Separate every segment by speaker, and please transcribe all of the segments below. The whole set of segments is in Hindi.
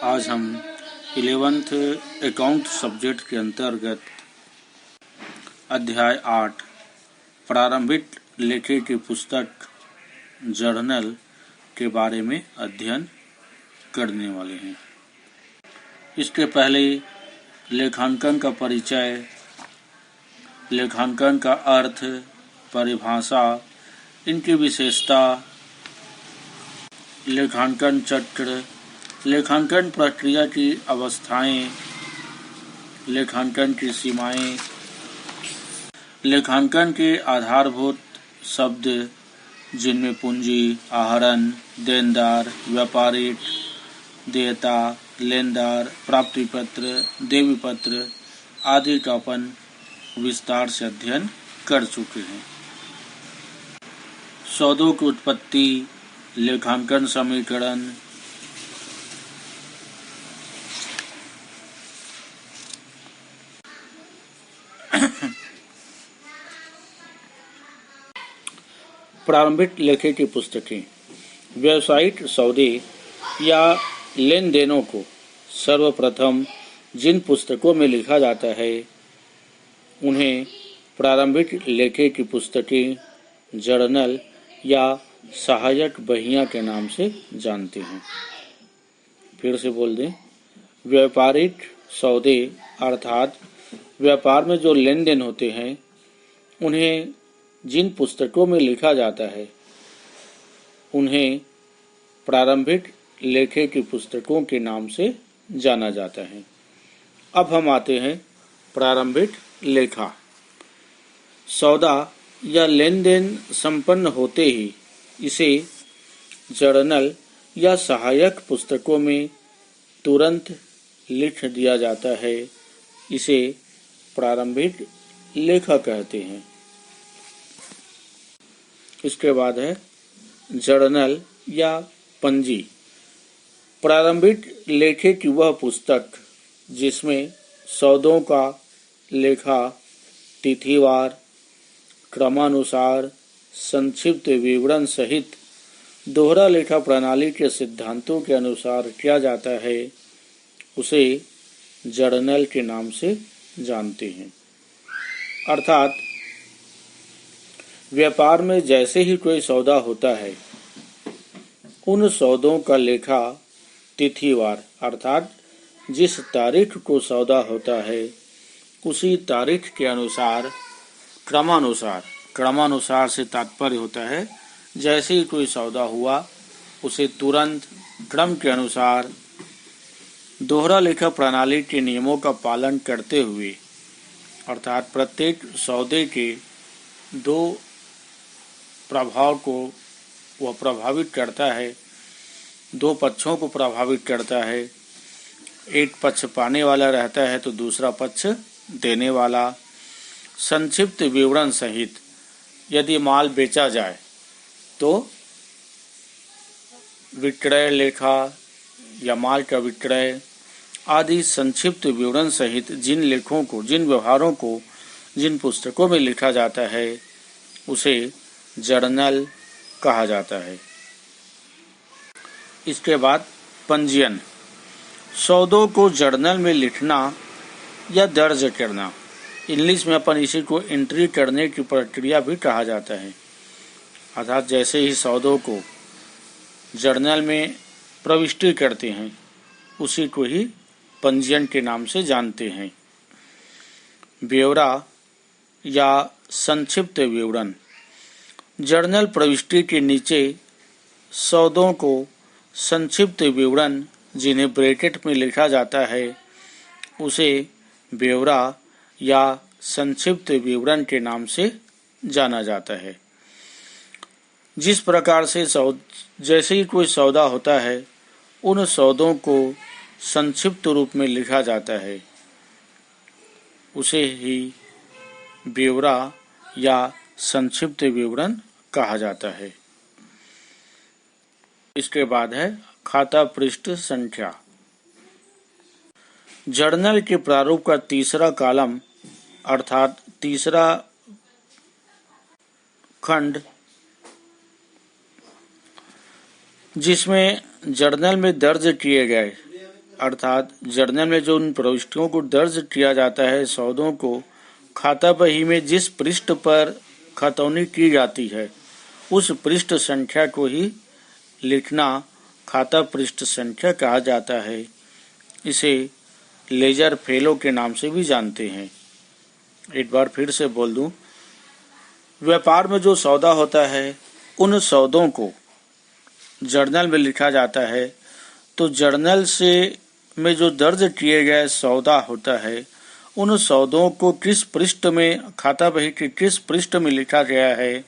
Speaker 1: आज हम 11th अकाउंट सब्जेक्ट के अंतर्गत अध्याय 8 प्रारंभिक लेखे की पुस्तक जर्नल के बारे में अध्ययन करने वाले हैं। इसके पहले लेखांकन का परिचय, लेखांकन का अर्थ, परिभाषा, इनकी विशेषता, लेखांकन चक्र, लेखांकन प्रक्रिया की अवस्थाएं, लेखांकन की सीमाएं, लेखांकन के आधारभूत शब्द जिनमें पूंजी, आहरण, देनदार, व्यापारिक, देयता, लेनदार, प्राप्ति पत्र, देवी पत्र आदि का अपन विस्तार से अध्ययन कर चुके हैं। सौदों की उत्पत्ति, लेखांकन समीकरण, प्रारंभिक लेखे की पुस्तकें। व्यावसायिक सौदे या लेन देनों को सर्वप्रथम जिन पुस्तकों में लिखा जाता है उन्हें प्रारंभिक लेखे की पुस्तकें, जर्नल या सहायक बहियां के नाम से जानते हैं। फिर से बोल दें, व्यापारिक सौदे अर्थात व्यापार में जो लेन देन होते हैं उन्हें जिन पुस्तकों में लिखा जाता है उन्हें प्रारंभिक लेखे की पुस्तकों के नाम से जाना जाता है। अब हम आते हैं प्रारंभिक लेखा। सौदा या लेन देन संपन्न होते ही इसे जर्नल या सहायक पुस्तकों में तुरंत लिख दिया जाता है। इसे प्रारंभिक लेखा कहते हैं। इसके बाद है जर्नल या पंजी। प्रारंभिक लेखे की वह पुस्तक जिसमें सौदों का लेखा तिथिवार, क्रमानुसार, संक्षिप्त विवरण सहित दोहरा लेखा प्रणाली के सिद्धांतों के अनुसार किया जाता है, उसे जर्नल के नाम से जानते हैं। अर्थात व्यापार में जैसे ही कोई सौदा होता है उन सौदों का लेखा तिथिवार अर्थात जिस तारीख को सौदा होता है उसी तारीख के अनुसार क्रमानुसार से तात्पर्य होता है जैसे ही कोई सौदा हुआ उसे तुरंत क्रम के अनुसार दोहरा लेखा प्रणाली के नियमों का पालन करते हुए अर्थात प्रत्येक सौदे के दो प्रभाव को वह प्रभावित करता है, दो पक्षों को प्रभावित करता है। एक पक्ष पाने वाला रहता है तो दूसरा पक्ष देने वाला। संक्षिप्त विवरण सहित यदि माल बेचा जाए तो विक्रय लेखा या माल का विक्रय आदि संक्षिप्त विवरण सहित जिन लेखों को, जिन व्यवहारों को जिन पुस्तकों में लिखा जाता है उसे जर्नल कहा जाता है। इसके बाद पंजीयन। सौदों को जर्नल में लिखना या दर्ज करना, इंग्लिश में अपन इसी को एंट्री करने की प्रक्रिया भी कहा जाता है। अर्थात जैसे ही सौदों को जर्नल में प्रविष्टि करते हैं उसी को ही पंजीयन के नाम से जानते हैं। ब्यौरा या संक्षिप्त विवरण। जर्नल प्रविष्टि के नीचे सौदों को संक्षिप्त विवरण जिन्हें ब्रैकेट में लिखा जाता है उसे ब्यौरा या संक्षिप्त विवरण के नाम से जाना जाता है। जिस प्रकार से जैसे ही कोई सौदा होता है उन सौदों को संक्षिप्त रूप में लिखा जाता है उसे ही ब्यौरा या संक्षिप्त विवरण कहा जाता है। इसके बाद है खाता पृष्ठ संख्या। जर्नल के प्रारूप का तीसरा कॉलम अर्थात तीसरा खंड जिसमें जर्नल में दर्ज किए गए अर्थात जर्नल में जो उन प्रविष्टियों को दर्ज किया जाता है, सौदों को खाता बही में जिस पृष्ठ पर खतौनी की जाती है उस पृष्ठ संख्या को ही लिखना खाता पृष्ठ संख्या कहा जाता है। इसे लेजर फेलो के नाम से भी जानते हैं। एक बार फिर से बोल दूं, व्यापार में जो सौदा होता है उन सौदों को जर्नल में लिखा जाता है। तो जर्नल से में जो दर्ज किए गए सौदा होता है उन सौदों को किस पृष्ठ में, खाता बही के किस पृष्ठ में लिखा गया है,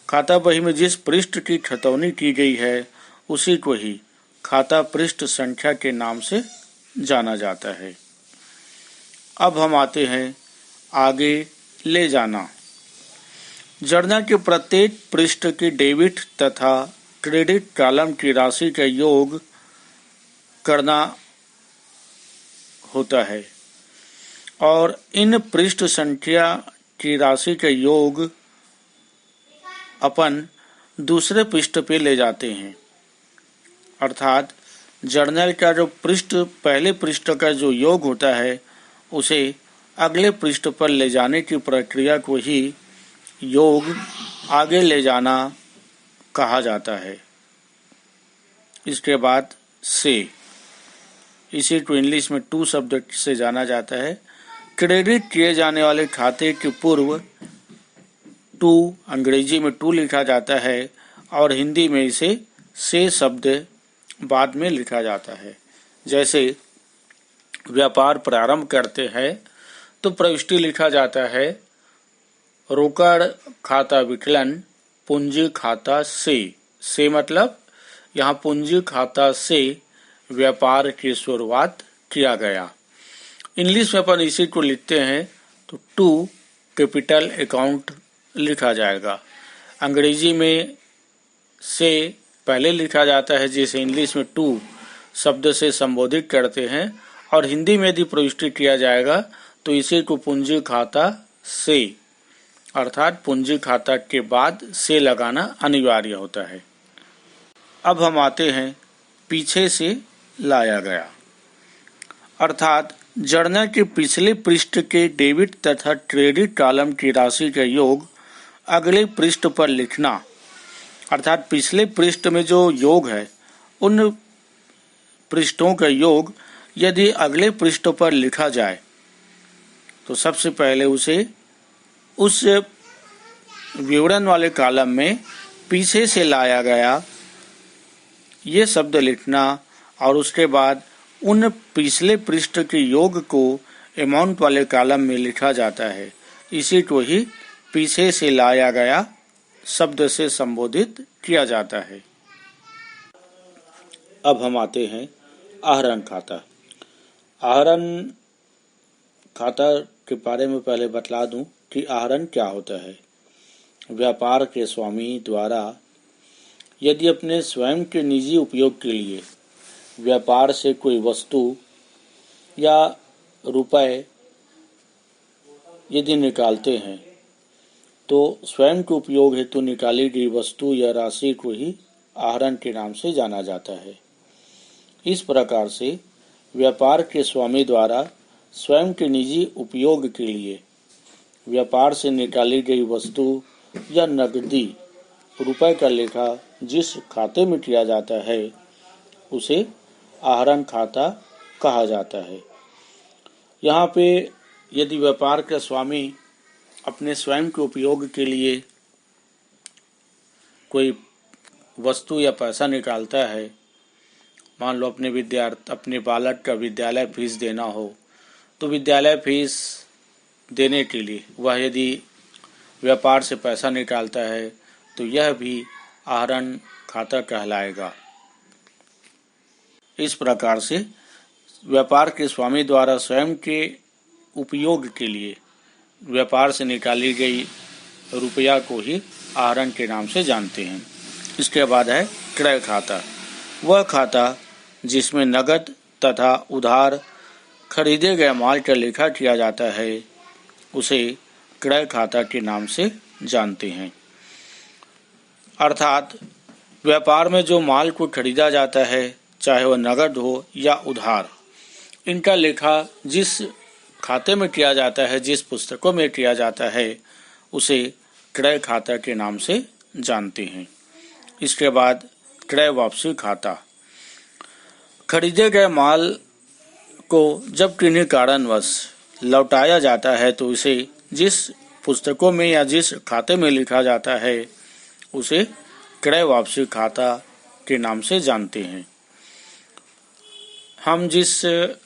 Speaker 1: खाता बही में जिस पृष्ठ की खतौनी की गई है उसी को ही खाता पृष्ठ संख्या के नाम से जाना जाता है। अब हम आते हैं आगे ले जाना। जर्नल के प्रत्येक पृष्ठ की डेबिट तथा क्रेडिट कॉलम की राशि का योग करना होता है और इन पृष्ठ संख्या की राशि का योग अपन दूसरे पृष्ठ पे ले जाते हैं। अर्थात जर्नल का जो पृष्ठ, पहले पृष्ठ का जो योग होता है उसे अगले पृष्ठ पर ले जाने की प्रक्रिया को ही योग आगे ले जाना कहा जाता है। इसके बाद से, इसी को इंग्लिश में टू शब्द से जाना जाता है। क्रेडिट किए जाने वाले खाते के पूर्व टू, अंग्रेजी में टू लिखा जाता है और हिंदी में इसे से शब्द बाद में लिखा जाता है। जैसे व्यापार प्रारंभ करते हैं तो प्रविष्टि लिखा जाता है रोकड़ खाता विकलन पूंजी खाता से मतलब यहाँ पूंजी खाता से व्यापार की शुरुआत किया गया। इंग्लिश में अपन इसी को लिखते हैं तो टू कैपिटल अकाउंट लिखा जाएगा। अंग्रेजी में से पहले लिखा जाता है जिसे इंग्लिश में टू शब्द से संबोधित करते हैं, और हिंदी में यदि प्रविष्टि किया जाएगा तो इसी को पूंजी खाता से, अर्थात पूंजी खाता के बाद से लगाना अनिवार्य होता है। अब हम आते हैं पीछे से लाया गया। अर्थात जर्नल के पिछले पृष्ठ के डेबिट तथा क्रेडिट कॉलम की राशि का योग अगले पृष्ठ पर लिखना। अर्थात पिछले पृष्ठ में जो योग है उन पृष्ठों का योग यदि अगले पृष्ठ पर लिखा जाए तो सबसे पहले उसे उस विवरण वाले कॉलम में पीछे से लाया गया ये शब्द लिखना, और उसके बाद उन पिछले पृष्ठ के योग को अमाउंट वाले कॉलम में लिखा जाता है। इसी को ही पीछे से लाया गया शब्द से संबोधित किया जाता है। अब हम आते हैं आहरण खाता। आहरण खाता के बारे में पहले बतला दूं कि आहरण क्या होता है। व्यापार के स्वामी द्वारा यदि अपने स्वयं के निजी उपयोग के लिए व्यापार से कोई वस्तु या रुपए यदि निकालते हैं तो स्वयं के उपयोग हेतु निकाली गई वस्तु या राशि को ही आहरण के नाम से जाना जाता है। इस प्रकार से व्यापार के स्वामी द्वारा स्वयं के निजी उपयोग के लिए व्यापार से निकाली गई वस्तु या नकदी रुपए का लेखा जिस खाते में किया जाता है उसे आहरण खाता कहा जाता है। यहाँ पे यदि व्यापार का स्वामी अपने स्वयं के उपयोग के लिए कोई वस्तु या पैसा निकालता है, मान लो अपने बालक का विद्यालय फीस देना हो, तो विद्यालय फीस देने के लिए वह यदि व्यापार से पैसा निकालता है तो यह भी आहरण खाता कहलाएगा। इस प्रकार से व्यापार के स्वामी द्वारा स्वयं के उपयोग के लिए व्यापार से निकाली गई रुपया को ही आहरण के नाम से जानते हैं। इसके बाद है क्रय खाता। वह खाता जिसमें नकद तथा उधार खरीदे गए माल का लेखा किया जाता है उसे क्रय खाता के नाम से जानते हैं। अर्थात व्यापार में जो माल को खरीदा जाता है, चाहे वह नगद हो या उधार। इनका लेखा जिस खाते में किया जाता है, जिस पुस्तकों में किया जाता है, उसे क्रय खाता के नाम से जानते हैं। इसके बाद क्रय वापसी खाता। खरीदे गए माल को जब किन्हीं कारणवश लौटाया जाता है तो इसे जिस पुस्तकों में या जिस खाते में लिखा जाता है उसे क्रय वापसी खाता के नाम से जानते हैं। हम जिस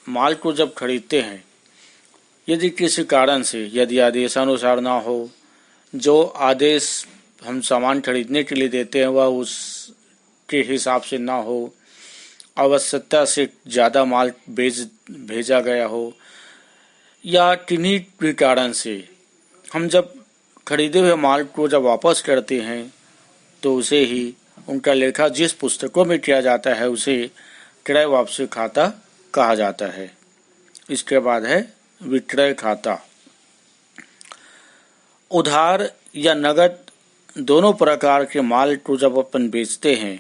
Speaker 1: माल को जब खरीदते हैं, यदि किसी कारण से, यदि आदेशानुसार ना हो, जो आदेश हम सामान खरीदने के लिए देते हैं वह उसके हिसाब से ना हो, आवश्यकता से ज़्यादा माल भेजा गया हो, या किन्हीं भी कारण से हम जब खरीदे हुए माल को जब वापस करते हैं तो उसे ही उनका लेखा जिस पुस्तकों में किया जाता है उसे क्रय वापसी खाता कहा जाता है। इसके बाद है विक्रय खाता। उधार या नगद दोनों प्रकार के माल को जब अपन बेचते हैं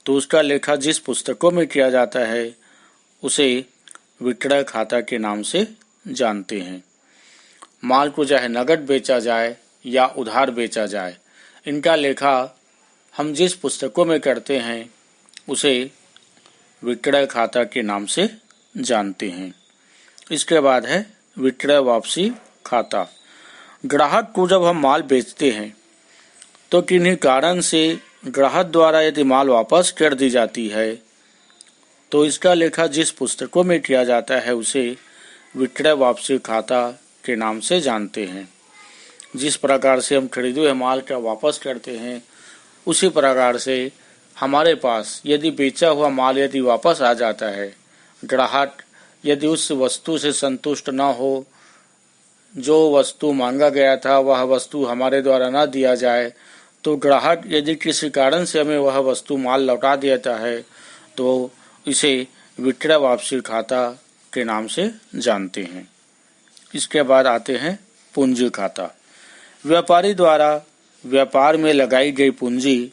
Speaker 1: तो उसका लेखा जिस पुस्तकों में किया जाता है उसे विक्रय खाता के नाम से जानते हैं। माल को चाहे नगद बेचा जाए या उधार बेचा जाए, इनका लेखा हम जिस पुस्तकों में करते हैं उसे विक्रय खाता के नाम से जानते हैं। इसके बाद है विक्रय वापसी खाता। ग्राहक को जब हम माल बेचते हैं तो किन्हीं कारण से ग्राहक द्वारा यदि माल वापस कर दी जाती है तो इसका लेखा जिस पुस्तकों में किया जाता है उसे विक्रय वापसी खाता के नाम से जानते हैं। जिस प्रकार से हम खरीदे हुए माल का वापस करते हैं उसी प्रकार से हमारे पास यदि बेचा हुआ माल यदि वापस आ जाता है, ग्राहक यदि उस वस्तु से संतुष्ट न हो, जो वस्तु मांगा गया था वह वस्तु हमारे द्वारा न दिया जाए, तो ग्राहक यदि किसी कारण से हमें वह वस्तु माल लौटा देता है तो इसे विक्रय वापसी खाता के नाम से जानते हैं। इसके बाद आते हैं पूंजी खाता। व्यापारी द्वारा व्यापार में लगाई गई पूंजी,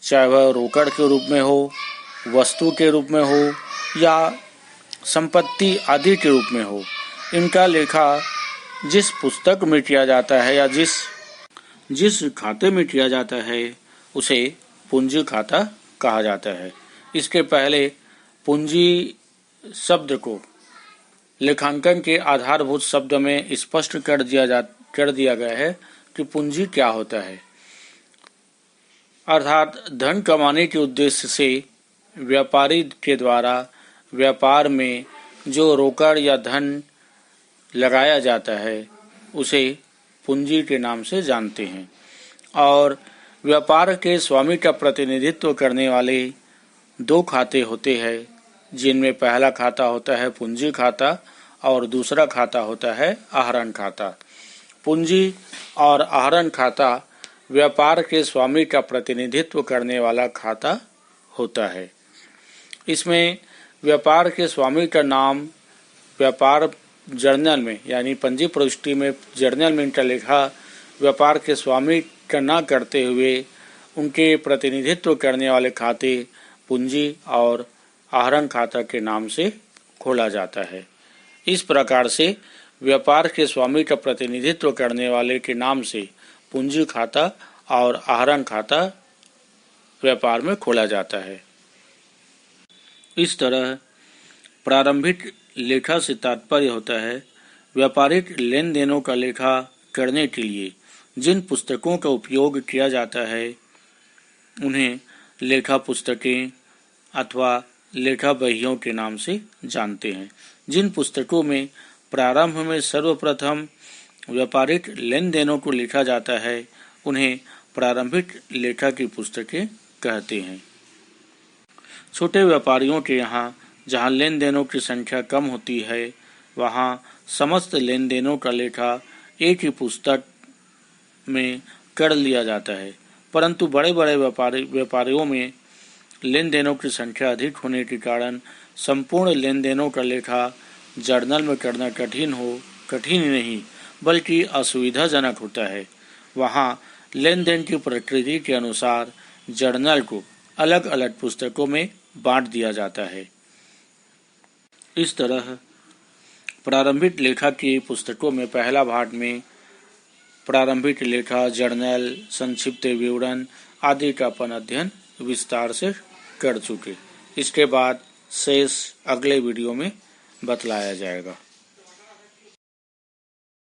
Speaker 1: चाहे वह रोकड़ के रूप में हो, वस्तु के रूप में हो या संपत्ति आदि के रूप में हो, इनका लेखा जिस पुस्तक में किया जाता है या जिस खाते में किया जाता है उसे पूंजी खाता कहा जाता है। इसके पहले पूंजी शब्द को लेखांकन के आधारभूत शब्द में स्पष्ट कर दिया गया है कि पूंजी क्या होता है। अर्थात धन कमाने के उद्देश्य से व्यापारी के द्वारा व्यापार में जो रोकड़ या धन लगाया जाता है उसे पूंजी के नाम से जानते हैं। और व्यापार के स्वामी का प्रतिनिधित्व करने वाले दो खाते होते हैं, जिनमें पहला खाता होता है पूंजी खाता और दूसरा खाता होता है आहरण खाता। पूंजी और आहरण खाता व्यापार के स्वामी का प्रतिनिधित्व करने वाला खाता होता है। इसमें व्यापार के स्वामी का नाम व्यापार जर्नल में यानी पंजी प्रविष्टि में जर्नल में इनका लेखा व्यापार के स्वामी का न करते हुए उनके प्रतिनिधित्व करने वाले खाते पूंजी और आहरण खाता के नाम से खोला जाता है। इस प्रकार से व्यापार के स्वामी का प्रतिनिधित्व करने वाले के नाम से पूंजी खाता और आहरण खाता व्यापार में खोला जाता है। इस तरह प्रारंभिक लेखा से तात्पर्य होता है व्यापारिक लेन देनों का लेखा करने के लिए जिन पुस्तकों का उपयोग किया जाता है उन्हें लेखा पुस्तकें अथवा लेखा बहियों के नाम से जानते हैं। जिन पुस्तकों में प्रारंभ में सर्वप्रथम व्यापारिक लेन देनों को लिखा जाता है उन्हें प्रारंभिक लेखा की पुस्तकें कहते हैं। छोटे व्यापारियों के यहाँ जहाँ लेन देनों की संख्या कम होती है वहाँ समस्त लेन देनों का लेखा एक ही पुस्तक में कर लिया जाता है, परंतु बड़े बड़े व्यापारियों में लेन देनों की संख्या अधिक होने के कारण संपूर्ण लेन देनों का लेखा जर्नल में करना कठिन ही नहीं बल्कि असुविधाजनक होता है। वहाँ लेन देन की प्रकृति के अनुसार जर्नल को अलग अलग पुस्तकों में बांट दिया जाता है। इस तरह प्रारंभिक लेखा की पुस्तकों में पहला भाग में प्रारंभिक लेखा, जर्नल, संक्षिप्त विवरण आदि का अपन अध्ययन विस्तार से कर चुके। इसके बाद शेष अगले वीडियो में बतलाया जाएगा।